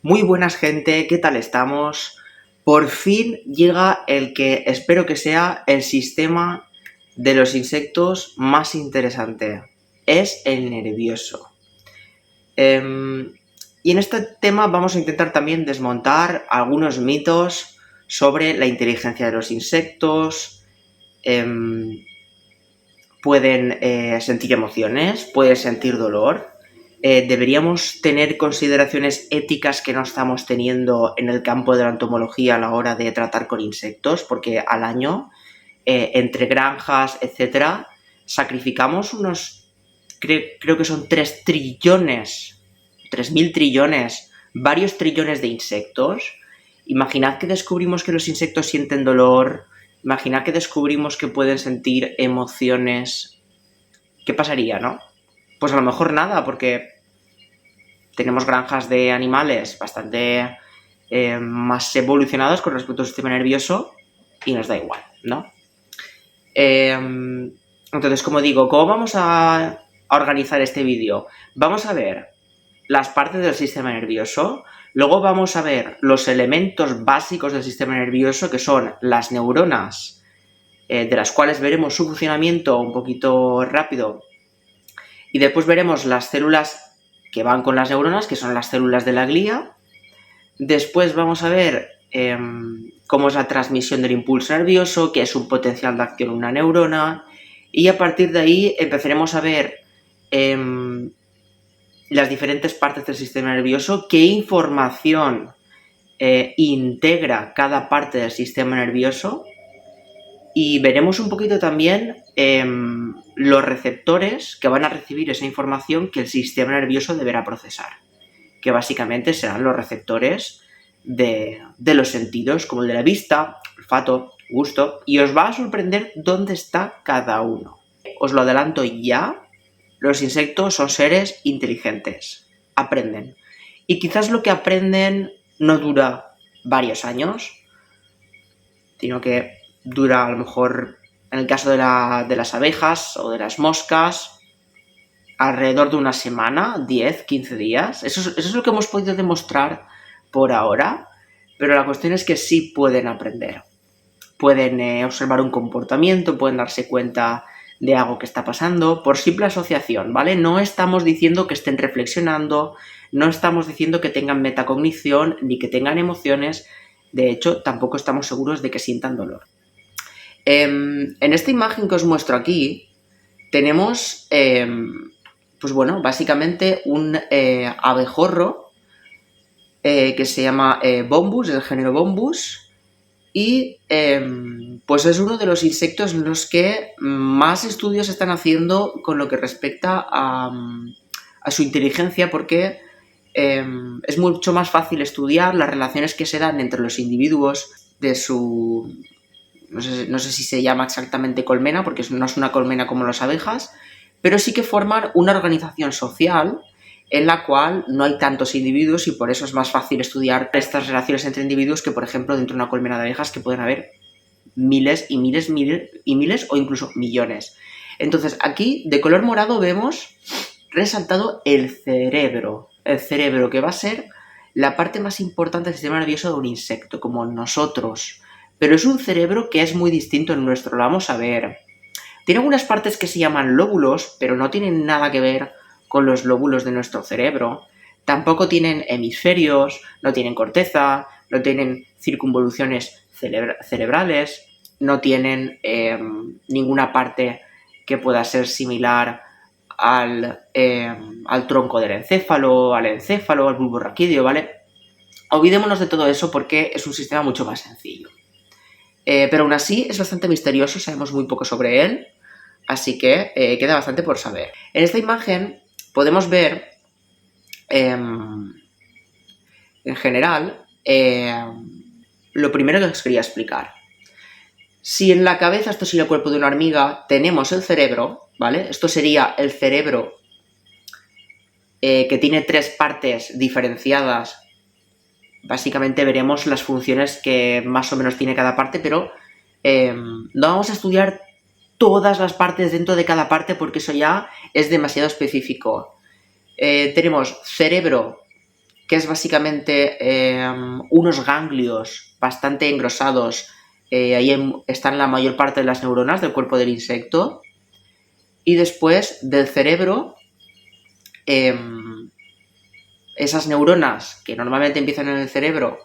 Muy buenas gente, ¿qué tal estamos? Por fin llega el que espero que sea el sistema de los insectos más interesante. Es el nervioso. Y en este tema vamos a intentar también desmontar algunos mitos sobre la inteligencia de los insectos. Pueden sentir emociones, pueden sentir dolor. ¿Deberíamos tener consideraciones éticas que no estamos teniendo en el campo de la entomología a la hora de tratar con insectos? Porque al año, entre granjas, etcétera, sacrificamos creo que son 3 trillones, 3.000 trillones, varios trillones de insectos. Imaginad que descubrimos que los insectos sienten dolor, imaginad que descubrimos que pueden sentir emociones. ¿Qué pasaría, no? Pues a lo mejor nada, porque tenemos granjas de animales bastante más evolucionadas con respecto al sistema nervioso y nos da igual, ¿no? Entonces, como digo, ¿cómo vamos a organizar este vídeo? Vamos a ver las partes del sistema nervioso, luego vamos a ver los elementos básicos del sistema nervioso, que son las neuronas, de las cuales veremos su funcionamiento un poquito rápido, y después veremos las células que van con las neuronas, que son las células de la glía. Después vamos a ver cómo es la transmisión del impulso nervioso, qué es un potencial de acción en una neurona, y a partir de ahí empezaremos a ver las diferentes partes del sistema nervioso, qué información integra cada parte del sistema nervioso, y veremos un poquito también los receptores que van a recibir esa información que el sistema nervioso deberá procesar, que básicamente serán los receptores de los sentidos, como el de la vista, olfato, gusto, y os va a sorprender dónde está cada uno. Os lo adelanto ya, los insectos son seres inteligentes, aprenden. Y quizás lo que aprenden no dura varios años, sino que dura a lo mejor, en el caso de las abejas o de las moscas, alrededor de una semana, 10, 15 días. Eso es lo que hemos podido demostrar por ahora, pero la cuestión es que sí pueden aprender. Pueden observar un comportamiento, pueden darse cuenta de algo que está pasando por simple asociación, ¿vale? No estamos diciendo que estén reflexionando, no estamos diciendo que tengan metacognición ni que tengan emociones. De hecho, tampoco estamos seguros de que sientan dolor. En esta imagen que os muestro aquí tenemos, pues bueno, básicamente un abejorro que se llama Bombus, del género Bombus, y pues es uno de los insectos en los que más estudios se están haciendo con lo que respecta a su inteligencia, porque es mucho más fácil estudiar las relaciones que se dan entre los individuos de su... No sé si se llama exactamente colmena, porque no es una colmena como las abejas, pero sí que forman una organización social en la cual no hay tantos individuos y por eso es más fácil estudiar estas relaciones entre individuos que, por ejemplo, dentro de una colmena de abejas, que pueden haber miles y miles y miles o incluso millones. Entonces, aquí de color morado vemos resaltado el cerebro que va a ser la parte más importante del sistema nervioso de un insecto, como nosotros. Pero es un cerebro que es muy distinto al nuestro, lo vamos a ver. Tiene algunas partes que se llaman lóbulos, pero no tienen nada que ver con los lóbulos de nuestro cerebro. Tampoco tienen hemisferios, no tienen corteza, no tienen circunvoluciones cerebrales, no tienen ninguna parte que pueda ser similar al tronco del encéfalo, al bulbo raquídeo, ¿vale? Olvidémonos de todo eso porque es un sistema mucho más sencillo. Pero aún así es bastante misterioso, sabemos muy poco sobre él, así que queda bastante por saber. En esta imagen podemos ver, en general, lo primero que os quería explicar. Si en la cabeza, esto sería el cuerpo de una hormiga, tenemos el cerebro, ¿vale? Esto sería el cerebro que tiene 3 partes diferenciadas. Básicamente veremos las funciones que más o menos tiene cada parte, pero no vamos a estudiar todas las partes dentro de cada parte porque eso ya es demasiado específico. Tenemos cerebro que es básicamente unos ganglios bastante engrosados. Ahí están la mayor parte de las neuronas del cuerpo del insecto. Y después del cerebro, esas neuronas que normalmente empiezan en el cerebro,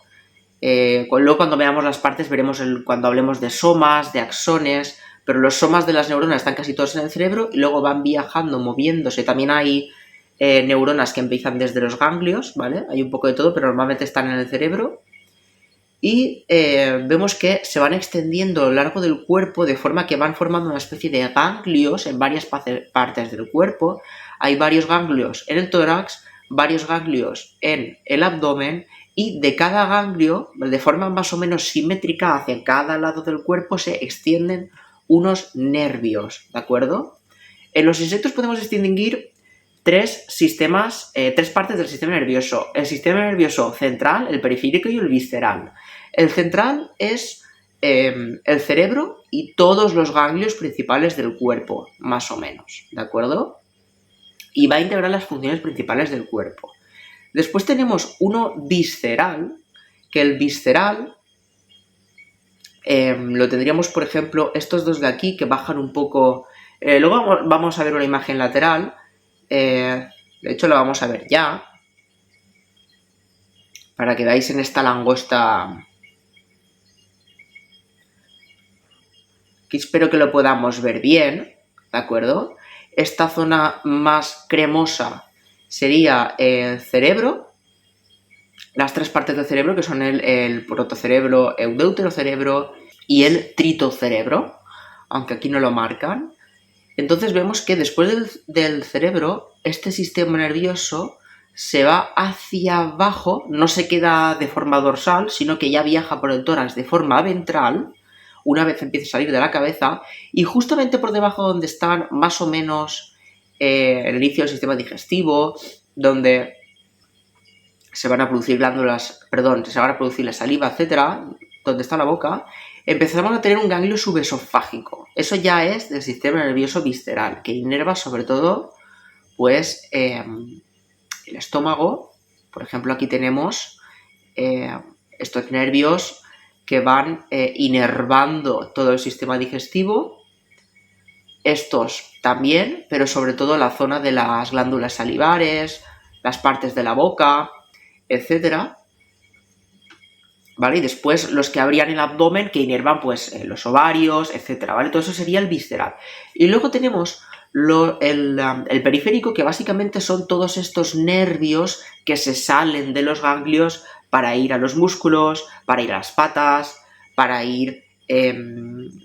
luego cuando veamos las partes veremos cuando hablemos de somas, de axones, pero los somas de las neuronas están casi todos en el cerebro y luego van viajando, moviéndose. También hay neuronas que empiezan desde los ganglios, ¿vale? Hay un poco de todo, pero normalmente están en el cerebro. Y vemos que se van extendiendo a lo largo del cuerpo de forma que van formando una especie de ganglios en varias partes del cuerpo. Hay varios ganglios en el tórax, varios ganglios en el abdomen, y de cada ganglio, de forma más o menos simétrica hacia cada lado del cuerpo, se extienden unos nervios, ¿de acuerdo? En los insectos podemos distinguir tres partes del sistema nervioso. El sistema nervioso central, el periférico y el visceral. El central es el cerebro y todos los ganglios principales del cuerpo, más o menos, ¿de acuerdo? Y va a integrar las funciones principales del cuerpo. Después tenemos uno visceral, que el visceral lo tendríamos, por ejemplo, estos dos de aquí que bajan un poco. Luego vamos a ver una imagen lateral. De hecho, la vamos a ver ya. Para que veáis en esta langosta. Aquí espero que lo podamos ver bien, ¿de acuerdo? Esta zona más cremosa sería el cerebro. Las tres partes del cerebro, que son el protocerebro, eudeuterocerebro y el tritocerebro, aunque aquí no lo marcan. Entonces vemos que después del cerebro, este sistema nervioso se va hacia abajo, no se queda de forma dorsal, sino que ya viaja por el tórax de forma ventral, una vez empieza a salir de la cabeza, y justamente por debajo donde están más o menos el inicio del sistema digestivo, donde se van a producir se van a producir la saliva, etcétera, donde está la boca, empezamos a tener un ganglio subesofágico. Eso ya es del sistema nervioso visceral, que inerva sobre todo, pues, el estómago. Por ejemplo, aquí tenemos estos nervios que van inervando todo el sistema digestivo. Estos también, pero sobre todo la zona de las glándulas salivares, las partes de la boca, etcétera. ¿Vale? Y después los que abrían el abdomen, que inervan pues los ovarios, etcétera, ¿vale? Todo eso sería el visceral. Y luego tenemos el periférico, que básicamente son todos estos nervios que se salen de los ganglios para ir a los músculos, para ir a las patas, para ir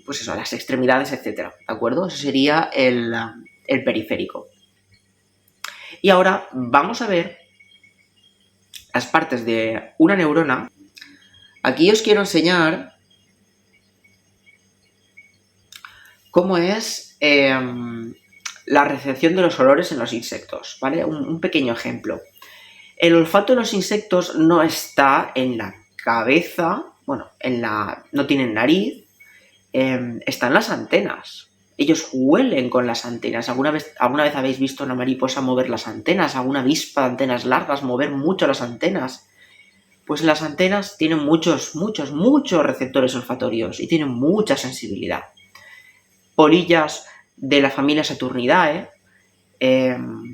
pues eso, a las extremidades, etcétera, ¿de acuerdo? Eso sería el periférico. Y ahora vamos a ver las partes de una neurona. Aquí os quiero enseñar cómo es la recepción de los olores en los insectos, ¿vale? Un pequeño ejemplo. El olfato de los insectos no está en la cabeza, bueno, no tienen nariz, está en las antenas. Ellos huelen con las antenas. ¿Alguna vez habéis visto una mariposa mover las antenas? ¿Alguna avispa de antenas largas mover mucho las antenas? Pues las antenas tienen muchos receptores olfatorios y tienen mucha sensibilidad. Polillas de la familia Saturnidae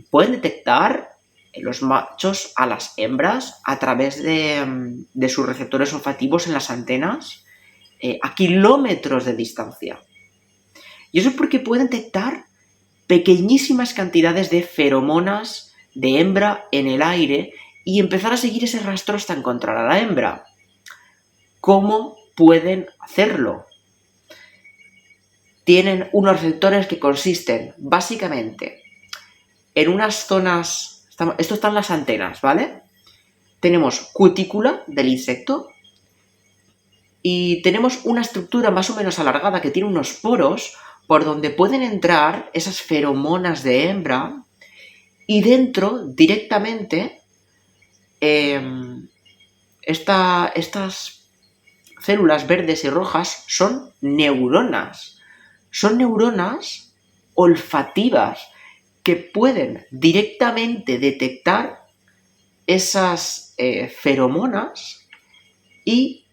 pueden detectar los machos a las hembras a través de sus receptores olfativos en las antenas a kilómetros de distancia. Y eso es porque pueden detectar pequeñísimas cantidades de feromonas de hembra en el aire y empezar a seguir ese rastro hasta encontrar a la hembra. ¿Cómo pueden hacerlo? Tienen unos receptores que consisten básicamente en unas zonas. Esto están las antenas, ¿vale? Tenemos cutícula del insecto y tenemos una estructura más o menos alargada que tiene unos poros por donde pueden entrar esas feromonas de hembra, y dentro directamente estas células verdes y rojas son neuronas. Son neuronas olfativas que pueden directamente detectar esas feromonas y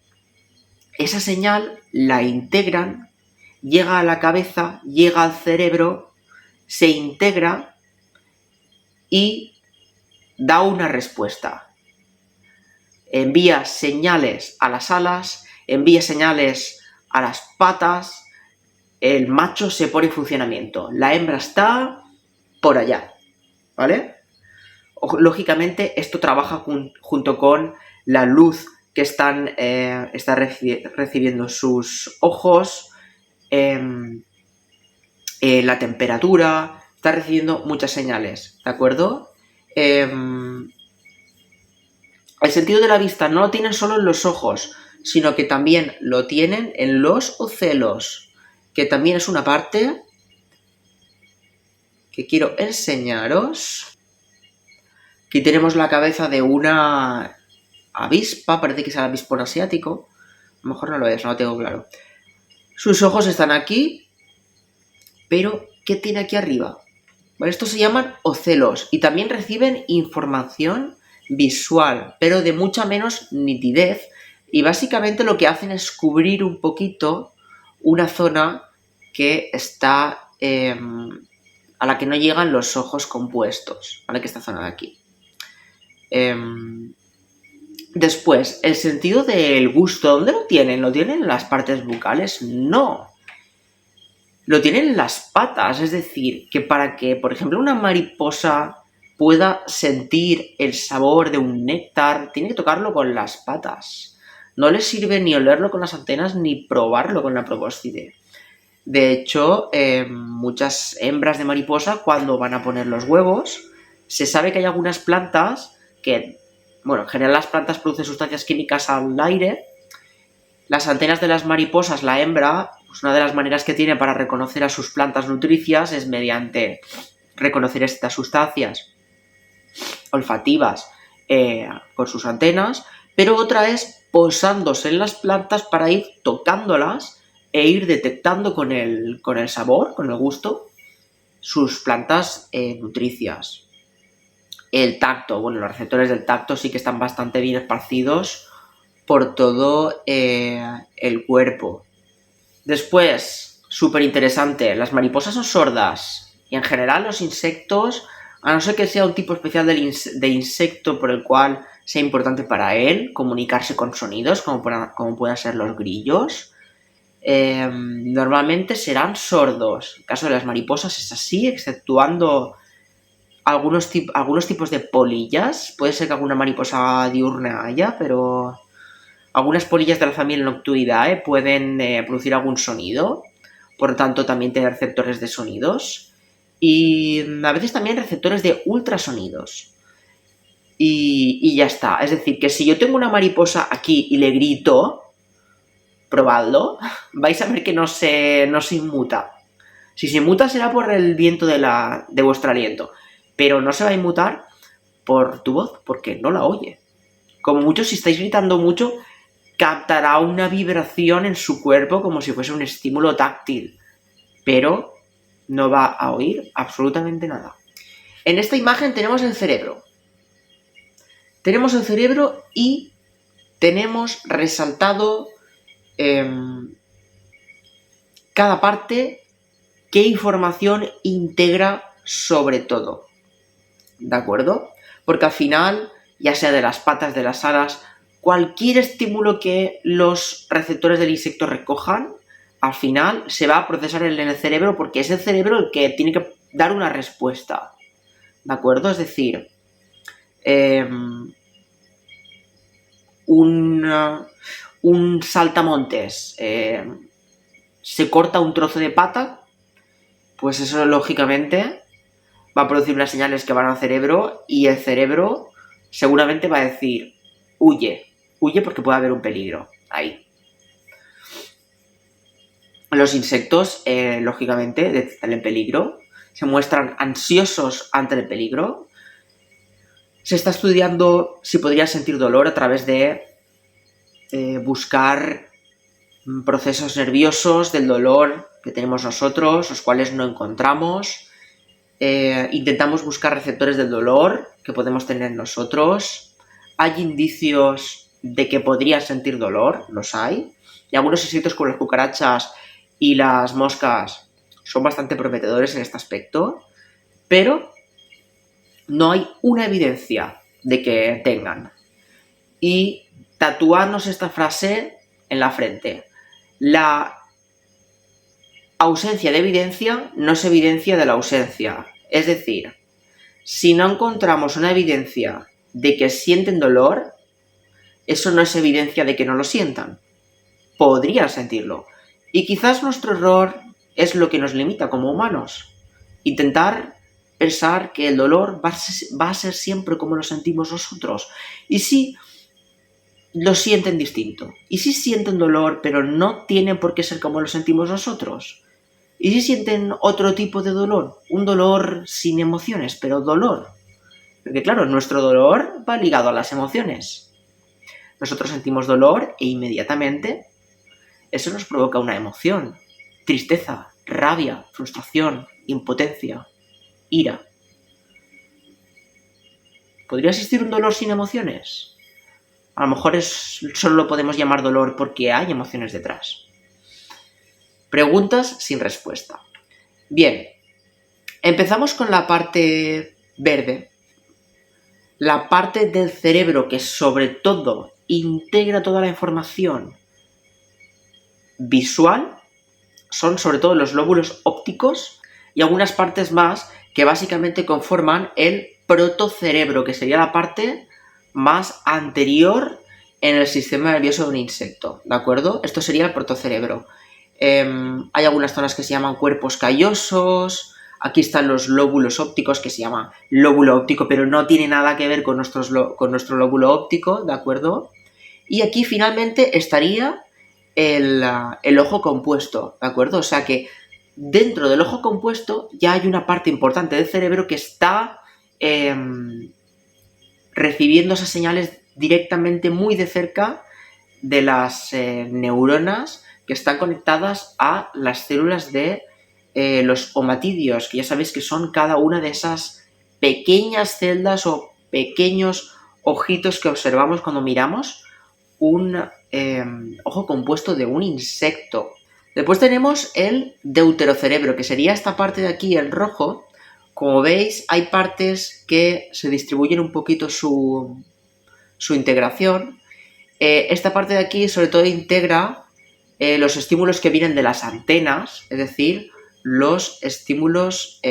esa señal la integran, llega a la cabeza, llega al cerebro, se integra y da una respuesta. Envía señales a las alas, envía señales a las patas, el macho se pone en funcionamiento, la hembra está por allá, ¿vale? Lógicamente esto trabaja junto con la luz que está recibiendo sus ojos, la temperatura, está recibiendo muchas señales, ¿de acuerdo? El sentido de la vista no lo tienen solo en los ojos, sino que también lo tienen en los ocelos, que también es una parte que quiero enseñaros. Aquí tenemos la cabeza de una avispa, parece que es el avispón asiático, a lo mejor no lo es, no lo tengo claro. Sus ojos están aquí, pero ¿qué tiene aquí arriba? Bueno, estos se llaman ocelos y también reciben información visual, pero de mucha menos nitidez, y básicamente lo que hacen es cubrir un poquito una zona que está a la que no llegan los ojos compuestos, ¿vale? Que esta zona de aquí. Después, el sentido del gusto, ¿dónde lo tienen? ¿Lo tienen en las partes bucales? No. Lo tienen en las patas, es decir, que para que, por ejemplo, una mariposa pueda sentir el sabor de un néctar, tiene que tocarlo con las patas. No les sirve ni olerlo con las antenas ni probarlo con la probóscide. De hecho, muchas hembras de mariposa, cuando van a poner los huevos, se sabe que hay algunas plantas que, bueno, en general las plantas producen sustancias químicas al aire. Las antenas de las mariposas, la hembra, pues una de las maneras que tiene para reconocer a sus plantas nutricias es mediante reconocer estas sustancias olfativas con sus antenas, pero otra es posándose en las plantas para ir tocándolas e ir detectando con el sabor, con el gusto, sus plantas nutricias. El tacto, bueno, los receptores del tacto sí que están bastante bien esparcidos por todo el cuerpo. Después, súper interesante, las mariposas son sordas y en general los insectos, a no ser que sea un tipo especial de insecto por el cual sea importante para él comunicarse con sonidos, como puedan ser los grillos, normalmente serán sordos. En el caso de las mariposas es así, exceptuando algunos tipos de polillas. Puede ser que alguna mariposa diurna haya, pero algunas polillas de la familia Noctuidae pueden producir algún sonido, por lo tanto también tienen receptores de sonidos y a veces también receptores de ultrasonidos. Y ya está, es decir, que si yo tengo una mariposa aquí y le grito, probadlo, vais a ver que no se inmuta. Si se inmuta será por el viento de vuestro aliento, pero no se va a inmutar por tu voz, porque no la oye. Como mucho, si estáis gritando mucho, captará una vibración en su cuerpo como si fuese un estímulo táctil, pero no va a oír absolutamente nada. En esta imagen tenemos el cerebro. Tenemos el cerebro y tenemos resaltado cada parte qué información integra sobre todo. ¿De acuerdo? Porque al final, ya sea de las patas, de las alas, cualquier estímulo que los receptores del insecto recojan, al final se va a procesar en el cerebro porque es el cerebro el que tiene que dar una respuesta. ¿De acuerdo? Es decir, un saltamontes se corta un trozo de pata, pues eso lógicamente va a producir unas señales que van al cerebro y el cerebro seguramente va a decir huye porque puede haber un peligro ahí. Los insectos, lógicamente, detectan el peligro, se muestran ansiosos ante el peligro. Se está estudiando si podría sentir dolor a través de buscar procesos nerviosos del dolor que tenemos nosotros, los cuales no encontramos. Intentamos buscar receptores del dolor que podemos tener nosotros. Hay indicios de que podrías sentir dolor, los hay. Y algunos insectos como las cucarachas y las moscas son bastante prometedores en este aspecto, pero no hay una evidencia de que tengan. Y tatuarnos esta frase en la frente. La ausencia de evidencia no es evidencia de la ausencia. Es decir, si no encontramos una evidencia de que sienten dolor, eso no es evidencia de que no lo sientan. Podrían sentirlo. Y quizás nuestro error es lo que nos limita como humanos. Intentar pensar que el dolor va a ser siempre como lo sentimos nosotros. Y si lo sienten distinto. Y si sienten dolor, pero no tienen por qué ser como lo sentimos nosotros. ¿Y si sienten otro tipo de dolor? Un dolor sin emociones, pero dolor. Porque claro, nuestro dolor va ligado a las emociones. Nosotros sentimos dolor e inmediatamente eso nos provoca una emoción. Tristeza, rabia, frustración, impotencia, ira. ¿Podría existir un dolor sin emociones? A lo mejor solo lo podemos llamar dolor porque hay emociones detrás. Preguntas sin respuesta. Bien, empezamos con la parte verde. La parte del cerebro que sobre todo integra toda la información visual son sobre todo los lóbulos ópticos y algunas partes más que básicamente conforman el protocerebro, que sería la parte más anterior en el sistema nervioso de un insecto, ¿de acuerdo? Esto sería el protocerebro. Hay algunas zonas que se llaman cuerpos callosos. Aquí están los lóbulos ópticos, que se llama lóbulo óptico, pero no tiene nada que ver con nuestro lóbulo óptico, ¿de acuerdo? Y aquí finalmente estaría el ojo compuesto, ¿de acuerdo? O sea que dentro del ojo compuesto ya hay una parte importante del cerebro que está recibiendo esas señales directamente muy de cerca de las neuronas que están conectadas a las células de los omatidios, que ya sabéis que son cada una de esas pequeñas celdas o pequeños ojitos que observamos cuando miramos un ojo compuesto de un insecto. Después tenemos el deuterocerebro, que sería esta parte de aquí, el rojo. Como veis, hay partes que se distribuyen un poquito su integración. Esta parte de aquí sobre todo integra los estímulos que vienen de las antenas, es decir, los estímulos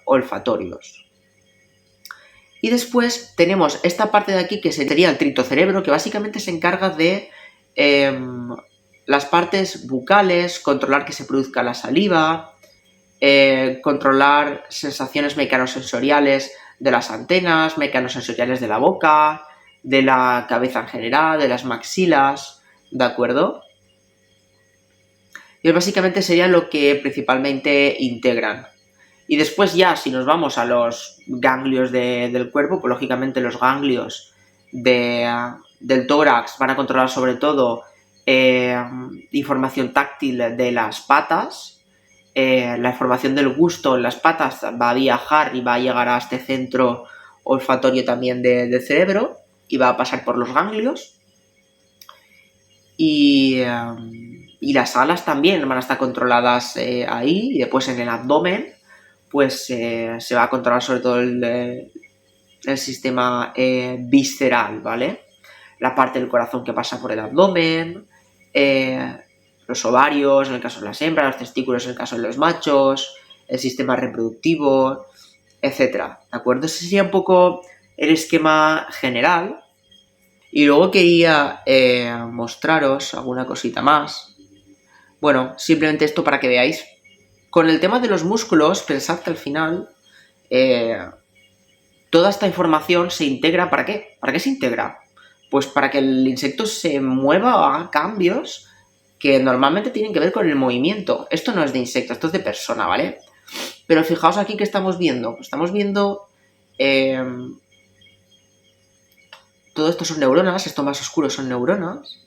olfatorios. Y después tenemos esta parte de aquí que sería el tritocerebro, que básicamente se encarga de las partes bucales, controlar que se produzca la saliva, controlar sensaciones mecanosensoriales de las antenas, mecanosensoriales de la boca, de la cabeza en general, de las maxilas, ¿de acuerdo? Y básicamente sería lo que principalmente integran. Y después ya, si nos vamos a los ganglios del cuerpo, pues lógicamente los ganglios del tórax van a controlar sobre todo información táctil de las patas. La información del gusto en las patas va a viajar y va a llegar a este centro olfatorio también del cerebro y va a pasar por los ganglios. Y las alas también van a estar controladas ahí, y después en el abdomen pues se va a controlar sobre todo el sistema visceral, ¿vale? La parte del corazón que pasa por el abdomen, los ovarios en el caso de las hembras, los testículos en el caso de los machos, el sistema reproductivo, etcétera, ¿de acuerdo? Ese sería un poco el esquema general. Y luego quería mostraros alguna cosita más. Bueno, simplemente esto para que veáis. Con el tema de los músculos, pensad que al final toda esta información se integra, ¿para qué? ¿Para qué se integra? Pues para que el insecto se mueva o haga cambios que normalmente tienen que ver con el movimiento. Esto no es de insecto, esto es de persona, ¿vale? Pero fijaos aquí que estamos viendo. Estamos viendo todo esto son neuronas, esto más oscuro son neuronas.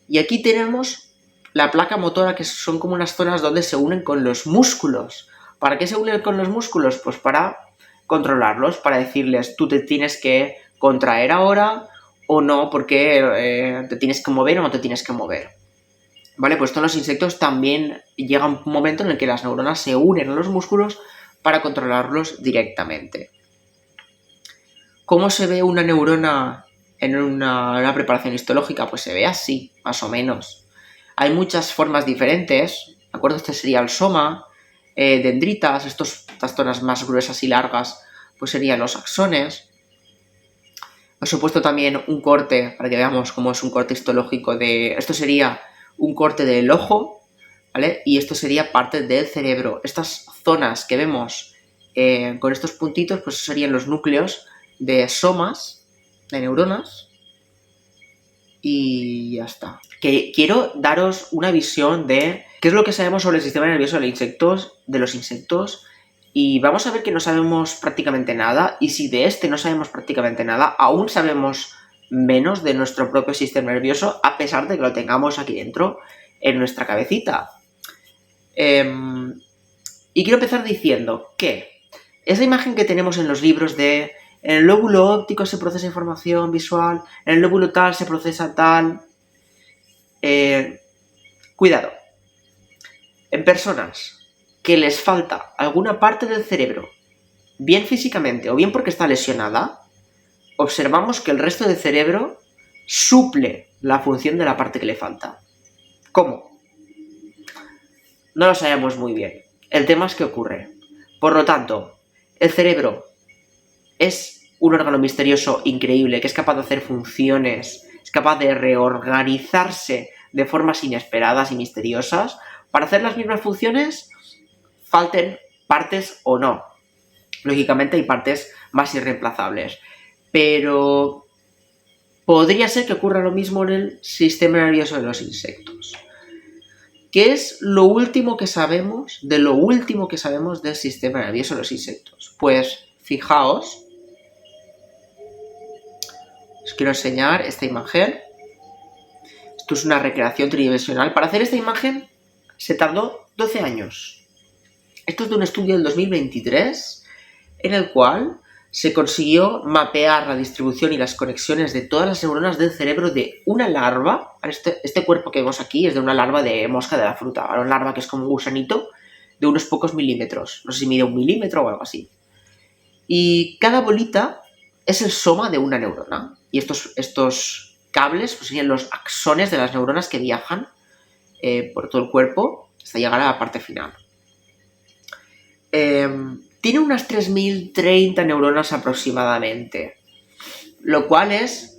Y aquí tenemos la placa motora, que son como unas zonas donde se unen con los músculos ¿Para qué se une con los músculos? Pues para controlarlos, para decirles, tú te tienes que contraer ahora o no, porque te tienes que mover o no te tienes que mover. ¿Vale? Pues todos los insectos también llega un momento en el que las neuronas se unen a los músculos para controlarlos directamente. ¿Cómo se ve una neurona en una preparación histológica? Pues se ve así, más o menos. Hay muchas formas diferentes, ¿de acuerdo? Este sería el soma, dendritas, estas zonas más gruesas y largas, pues serían los axones. Os he puesto también un corte, para que veamos cómo es un corte histológico de... Esto sería un corte del ojo, ¿vale? Y esto sería parte del cerebro. Estas zonas que vemos con estos puntitos, pues serían los núcleos de somas, de neuronas. Y ya está. Que quiero daros una visión de qué es lo que sabemos sobre el sistema nervioso de los insectos. Y vamos a ver que no sabemos prácticamente nada. Y si de este no sabemos prácticamente nada, aún sabemos menos de nuestro propio sistema nervioso, a pesar de que lo tengamos aquí dentro, en nuestra cabecita. Y quiero empezar diciendo que esa imagen que tenemos en los libros de en el lóbulo óptico se procesa información visual, en el lóbulo tal se procesa tal... cuidado. En personas que les falta alguna parte del cerebro, bien físicamente o bien porque está lesionada, observamos que el resto del cerebro suple la función de la parte que le falta. ¿Cómo? No lo sabemos muy bien. El tema es que ocurre. Por lo tanto, el cerebro es un órgano misterioso increíble que es capaz de hacer funciones, es capaz de reorganizarse de formas inesperadas y misteriosas para hacer las mismas funciones, falten partes o no. Lógicamente hay partes más irreemplazables, pero podría ser que ocurra lo mismo en el sistema nervioso de los insectos. ¿Qué es lo último que sabemos del sistema nervioso de los insectos? Pues fijaos, os quiero enseñar esta imagen. Esto es una recreación tridimensional. Para hacer esta imagen se tardó 12 años. Esto es de un estudio del 2023 en el cual se consiguió mapear la distribución y las conexiones de todas las neuronas del cerebro de una larva. Este cuerpo que vemos aquí es de una larva de mosca de la fruta. Una larva que es como un gusanito de unos pocos milímetros. No sé si mide 1 milímetro o algo así. Y cada bolita es el soma de una neurona. Y estos cables pues serían los axones de las neuronas que viajan por todo el cuerpo hasta llegar a la parte final. Tiene unas 3030 neuronas aproximadamente, lo cual es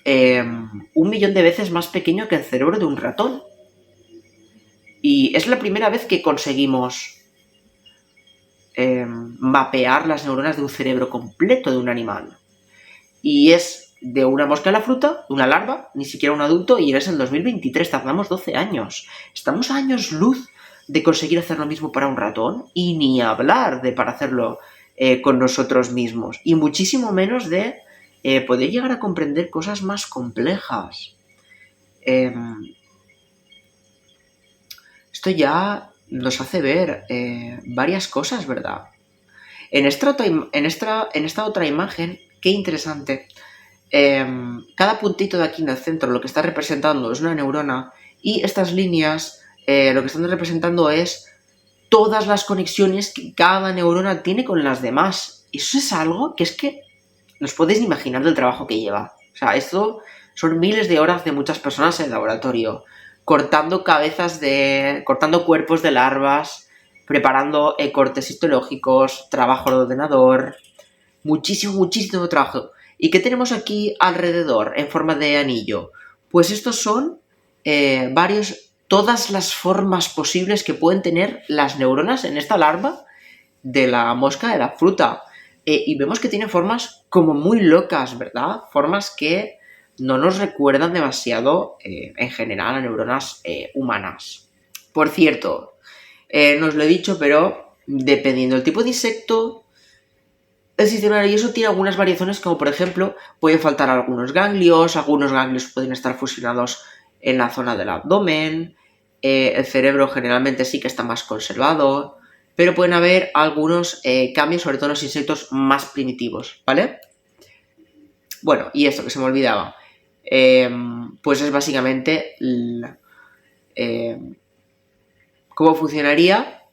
1.000.000 de veces más pequeño que el cerebro de un ratón. Y es la primera vez que conseguimos mapear las neuronas de un cerebro completo de un animal. Y es de una mosca de la fruta, de una larva, ni siquiera un adulto, y es el 2023, tardamos 12 años. Estamos a años luz de conseguir hacer lo mismo para un ratón, y ni hablar de para hacerlo con nosotros mismos, y muchísimo menos de poder llegar a comprender cosas más complejas. Esto ya nos hace ver varias cosas, ¿verdad? En esta otra imagen, qué interesante, cada puntito de aquí en el centro lo que está representando es una neurona, y estas líneas lo que están representando es todas las conexiones que cada neurona tiene con las demás. Eso es algo que es que no os podéis imaginar del trabajo que lleva. O sea, esto son miles de horas de muchas personas en el laboratorio, cortando cuerpos de larvas, preparando cortes histológicos, trabajo de ordenador, muchísimo trabajo. ¿Y qué tenemos aquí alrededor en forma de anillo? Pues estos son todas las formas posibles que pueden tener las neuronas en esta larva de la mosca de la fruta. Y vemos que tiene formas como muy locas, ¿verdad? Formas que no nos recuerdan demasiado en general a neuronas humanas. Por cierto, no os lo he dicho, pero dependiendo del tipo de insecto, el sistema nervioso tiene algunas variaciones, como por ejemplo, pueden faltar algunos ganglios pueden estar fusionados en la zona del abdomen, el cerebro generalmente sí que está más conservado, pero pueden haber algunos cambios, sobre todo en los insectos más primitivos, ¿vale? Bueno, y esto que se me olvidaba, pues es básicamente cómo funcionaría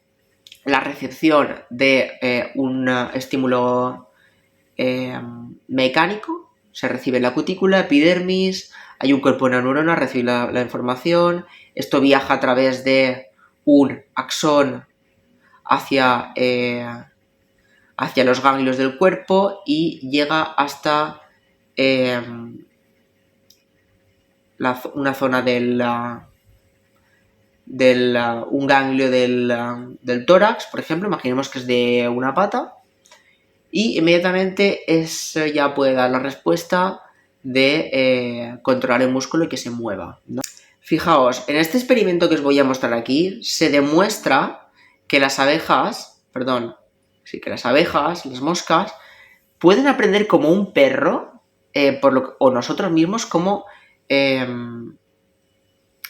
la recepción de un estímulo mecánico. Se recibe en la cutícula, epidermis, hay un cuerpo de neuronas, recibe la información, esto viaja a través de un axón hacia los ganglios del cuerpo y llega hasta una zona un ganglio del tórax, por ejemplo, imaginemos que es de una pata, y inmediatamente eso ya puede dar la respuesta de controlar el músculo y que se mueva, ¿no? Fijaos, en este experimento que os voy a mostrar aquí, se demuestra que las abejas, las moscas, pueden aprender como un perro, o nosotros mismos, como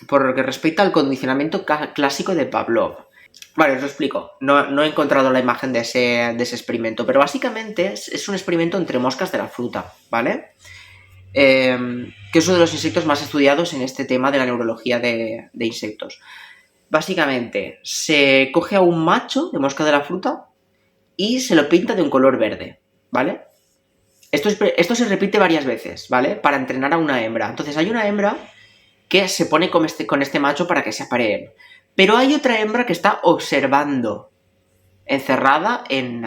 por lo que respecta al condicionamiento clásico de Pavlov. Vale, os lo explico. No he encontrado la imagen de ese experimento, pero básicamente es un experimento entre moscas de la fruta, ¿vale? Que es uno de los insectos más estudiados en este tema de la neurología de insectos. Básicamente, se coge a un macho de mosca de la fruta y se lo pinta de un color verde, ¿vale? Esto se repite varias veces, ¿vale? Para entrenar a una hembra. Entonces hay una hembra que se pone con este macho para que se aparee. Pero hay otra hembra que está observando, encerrada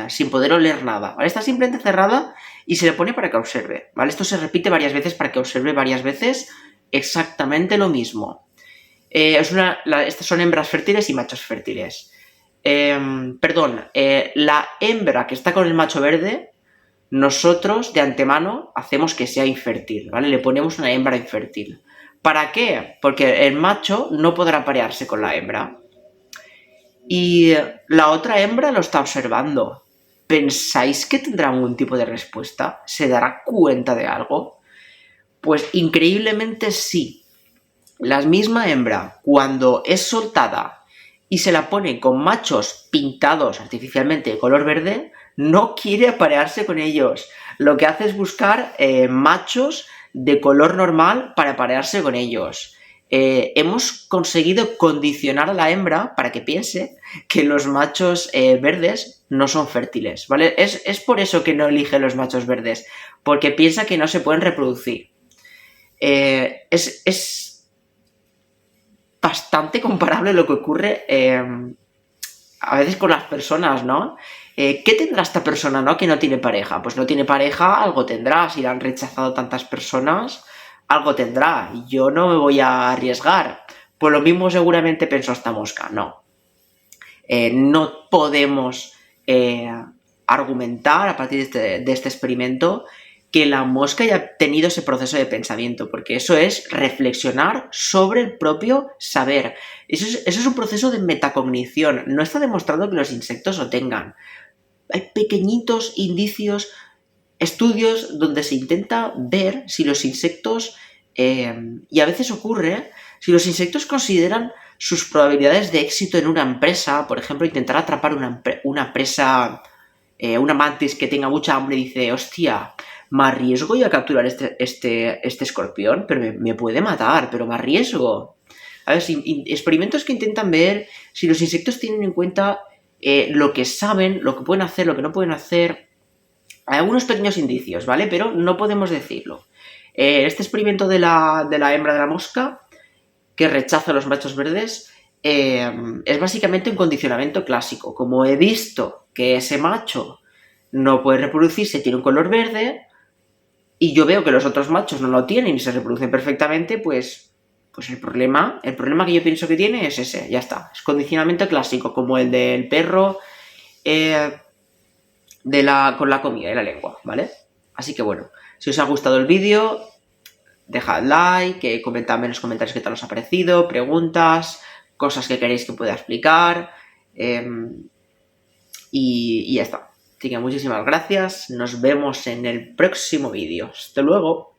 sin poder oler nada, ¿vale? Está simplemente encerrada y se le pone para que observe, ¿vale? Esto se repite varias veces para que observe varias veces exactamente lo mismo. Estas son hembras fértiles y machos fértiles. La hembra que está con el macho verde, nosotros de antemano hacemos que sea infértil, ¿vale? Le ponemos una hembra infértil. ¿Para qué? Porque el macho no podrá aparearse con la hembra. Y la otra hembra lo está observando. ¿Pensáis que tendrá algún tipo de respuesta? ¿Se dará cuenta de algo? Pues increíblemente sí. La misma hembra, cuando es soltada y se la pone con machos pintados artificialmente de color verde, no quiere aparearse con ellos. Lo que hace es buscar machos de color normal para aparearse con ellos. Hemos conseguido condicionar a la hembra para que piense que los machos verdes no son fértiles, ¿vale? Es por eso que no elige los machos verdes, porque piensa que no se pueden reproducir. Es bastante comparable lo que ocurre a veces con las personas, ¿no? ¿Qué tendrá esta persona, no? Que no tiene pareja. Pues no tiene pareja, algo tendrá. Si la han rechazado tantas personas, algo tendrá. Yo no me voy a arriesgar. Pues lo mismo seguramente pensó esta mosca. No. No podemos argumentar a partir de este experimento que la mosca haya tenido ese proceso de pensamiento, porque eso es reflexionar sobre el propio saber. Eso es un proceso de metacognición. No está demostrado que los insectos lo tengan. Hay pequeñitos indicios, estudios donde se intenta ver si los insectos, y a veces ocurre, si los insectos consideran sus probabilidades de éxito en una empresa, por ejemplo, intentar atrapar una presa, una mantis que tenga mucha hambre y dice, hostia, me arriesgo yo a capturar este escorpión, pero me puede matar, pero me arriesgo. A ver, experimentos que intentan ver si los insectos tienen en cuenta lo que saben, lo que pueden hacer, lo que no pueden hacer. Hay algunos pequeños indicios, ¿vale? Pero no podemos decirlo. Este experimento de la hembra de la mosca, que rechaza a los machos verdes, es básicamente un condicionamiento clásico. Como he visto que ese macho no puede reproducirse, tiene un color verde, y yo veo que los otros machos no lo tienen y se reproducen perfectamente, pues el problema que yo pienso que tiene es ese, ya está. Es condicionamiento clásico, como el del perro con la comida y la lengua, ¿vale? Así que bueno, si os ha gustado el vídeo, dejad like, comentadme en los comentarios qué tal os ha parecido, preguntas, cosas que queréis que pueda explicar, y ya está. Así que muchísimas gracias, nos vemos en el próximo vídeo. Hasta luego.